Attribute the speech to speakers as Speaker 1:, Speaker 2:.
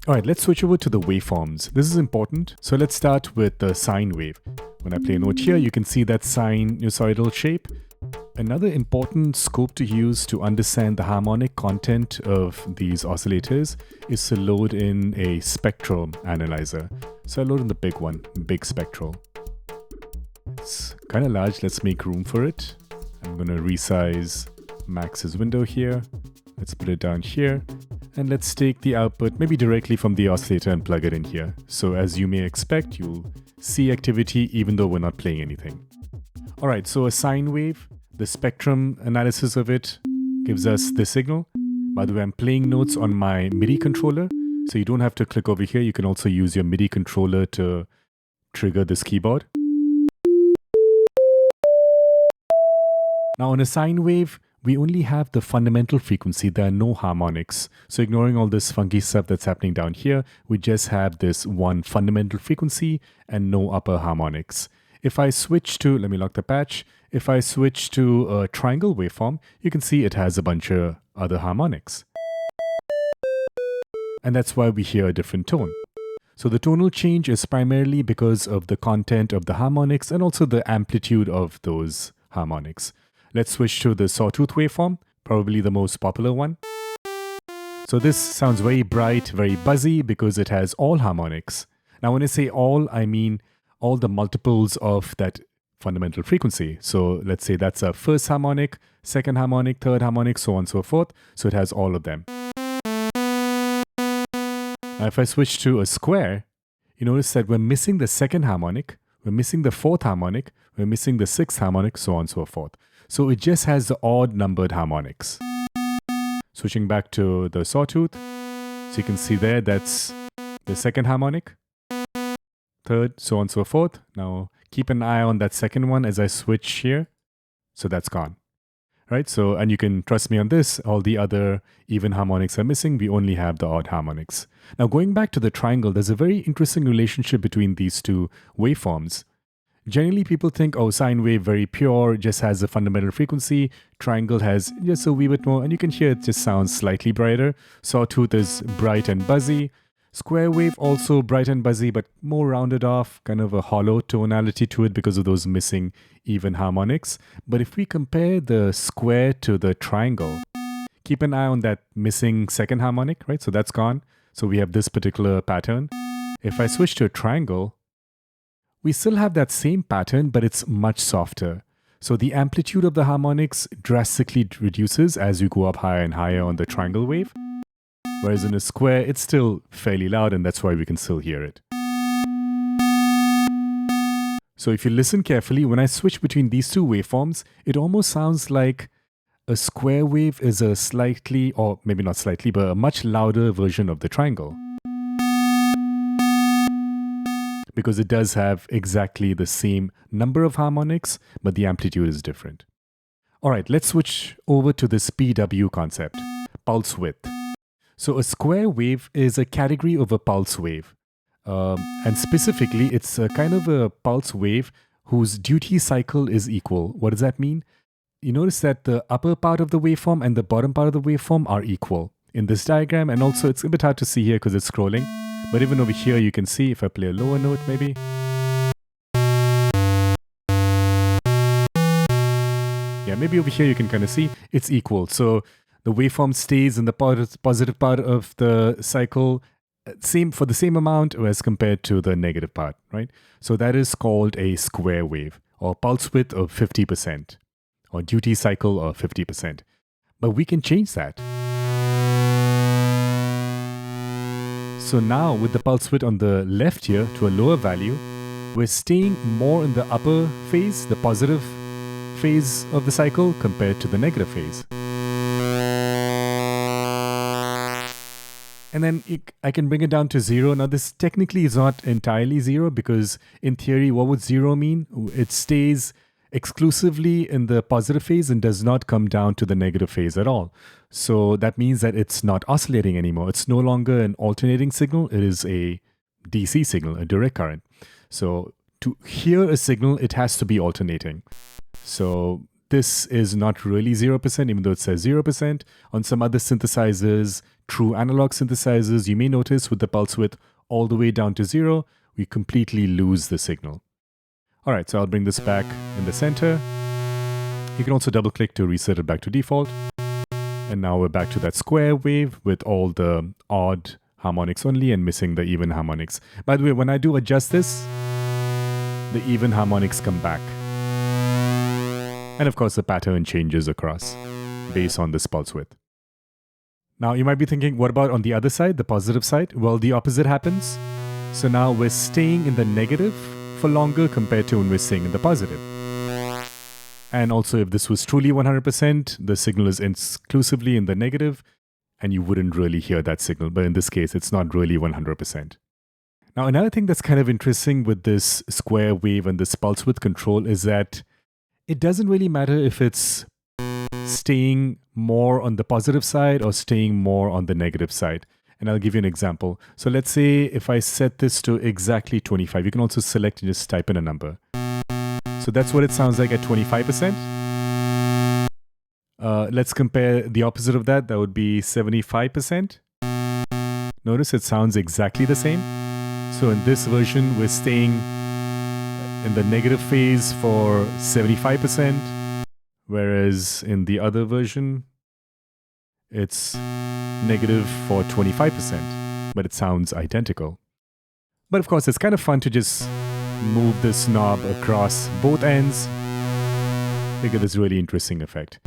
Speaker 1: Alright, let's switch over to the waveforms. This is important. So let's start with the sine wave. When I play a note here, you can see that sinusoidal shape. Another important scope to use to understand the harmonic content of these oscillators is to load in a spectral analyzer. So I load in the big one, big spectral. It's kind of large, let's make room for it. I'm going to resize Max's window here. Let's put it down here. And let's take the output maybe directly from the oscillator and plug it in here. So as you may expect, you'll see activity even though we're not playing anything. Alright, so a sine wave, the spectrum analysis of it gives us the signal. By the way, I'm playing notes on my MIDI controller, so you don't have to click over here. You can also use your MIDI controller to trigger this keyboard. Now on a sine wave, we only have the fundamental frequency. There are no harmonics. So ignoring all this funky stuff that's happening down here, we just have this one fundamental frequency and no upper harmonics. If I switch to, let me lock the patch. If I switch to a triangle waveform, you can see it has a bunch of other harmonics. And that's why we hear a different tone. So the tonal change is primarily because of the content of the harmonics and also the amplitude of those harmonics. Let's switch to the sawtooth waveform, probably the most popular one. So this sounds very bright, very buzzy because it has all harmonics. Now when I say all, I mean all the multiples of that fundamental frequency. So let's say that's a first harmonic, second harmonic, third harmonic, so on and so forth. So it has all of them. Now if I switch to a square, you notice that we're missing the second harmonic, we're missing the fourth harmonic, we're missing the sixth harmonic, so on and so forth. So it just has the odd numbered harmonics. Switching back to the sawtooth, so you can see there that's the second harmonic, third, so on and so forth. Now keep an eye on that second one as I switch here. So that's gone. Right? So, and you can trust me on this, all the other even harmonics are missing, we only have the odd harmonics. Now going back to the triangle, there's a very interesting relationship between these two waveforms. Generally, people think, oh, sine wave, very pure, just has a fundamental frequency. Triangle has just a wee bit more, and you can hear it just sounds slightly brighter. Sawtooth is bright and buzzy. Square wave also bright and buzzy, but more rounded off, kind of a hollow tonality to it because of those missing even harmonics. But if we compare the square to the triangle, keep an eye on that missing second harmonic, right? So that's gone. So we have this particular pattern. If I switch to a triangle, we still have that same pattern, but it's much softer. So the amplitude of the harmonics drastically reduces as you go up higher and higher on the triangle wave. Whereas in a square, it's still fairly loud, and that's why we can still hear it. So if you listen carefully, when I switch between these two waveforms, it almost sounds like a square wave is a slightly, or maybe not slightly, but a much louder version of the triangle. Because it does have exactly the same number of harmonics, but the amplitude is different. Alright, let's switch over to this PW concept, pulse width. So a square wave is a category of a pulse wave. And specifically, it's a kind of a pulse wave whose duty cycle is equal. What does that mean? You notice that the upper part of the waveform and the bottom part of the waveform are equal in this diagram, and also it's a bit hard to see here because it's scrolling. But even over here, you can see if I play a lower note, maybe. Yeah, maybe over here you can kind of see it's equal. So the waveform stays in the positive part of the cycle for the same amount as compared to the negative part, right? So that is called a square wave, or pulse width of 50%, or duty cycle of 50%. But we can change that. So now with the pulse width on the left here to a lower value, we're staying more in the upper phase, the positive phase of the cycle compared to the negative phase. And then I can bring it down to 0. Now this technically is not entirely 0 because in theory, what would 0 mean? It stays exclusively in the positive phase and does not come down to the negative phase at all. So that means that it's not oscillating anymore. It's no longer an alternating signal. It is a DC signal, a direct current. So to hear a signal, it has to be alternating. So this is not really 0%, even though it says 0%. On some other synthesizers, true analog synthesizers, you may notice with the pulse width all the way down to 0, we completely lose the signal. All right, so I'll bring this back in the center. You can also double click to reset it back to default. And now we're back to that square wave with all the odd harmonics only and missing the even harmonics. By the way, when I do adjust this, the even harmonics come back. And of course, the pattern changes across based on this pulse width. Now, you might be thinking, what about on the other side, the positive side? Well, the opposite happens. So now we're staying in the negative for longer compared to when we're staying in the positive. And also, if this was truly 100%, the signal is exclusively in the negative, and you wouldn't really hear that signal. But in this case, it's not really 100%. Now, another thing that's kind of interesting with this square wave and this pulse width control is that it doesn't really matter if it's staying more on the positive side or staying more on the negative side. And I'll give you an example. So let's say if I set this to exactly 25, you can also select and just type in a number. So that's what it sounds like at 25%. Let's compare the opposite of that. That would be 75%. Notice it sounds exactly the same. So in this version, we're staying in the negative phase for 75%, whereas in the other version, it's negative for 25%, but it sounds identical. But of course, it's kind of fun to just move this knob across both ends to get this really interesting effect.